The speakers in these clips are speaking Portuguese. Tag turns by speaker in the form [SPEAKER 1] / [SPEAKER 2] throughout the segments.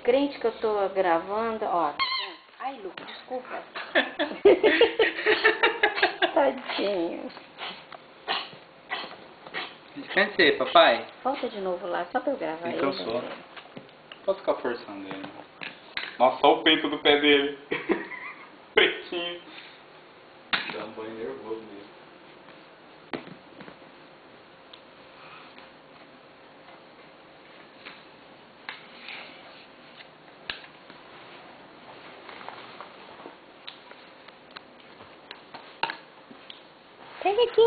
[SPEAKER 1] crente que eu tô gravando, ó. Ai, Lu, desculpa. Tadinho.
[SPEAKER 2] Descansei, papai.
[SPEAKER 1] Volta de novo lá, só pra eu gravar
[SPEAKER 2] Ele
[SPEAKER 1] ele.
[SPEAKER 2] cansou. Posso ficar forçando ele. Nossa, olha o peito do pé dele. Pretinho. Dá um banho nervoso nele.
[SPEAKER 1] Pega aqui.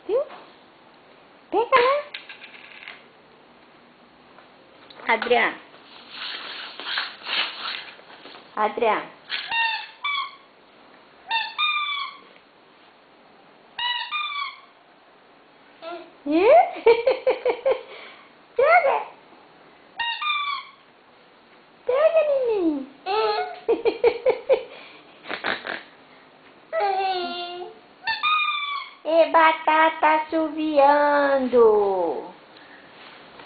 [SPEAKER 1] Viu? Pega lá. Adriano. Adriano. Pega. Pega, neném. E batata assoviando.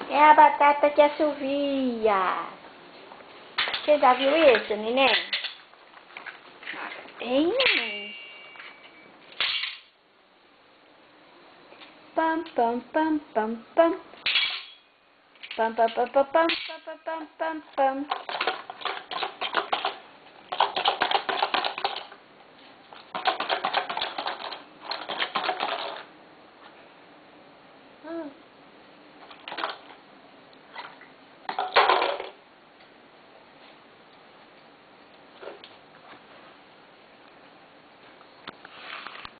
[SPEAKER 1] É a batata que assovia. Você já viu isso, neném? Tem, neném. Pam, pam, pam, pam, pam. Pam, pam, pam, pam, pam, pam, pam, pam, pam.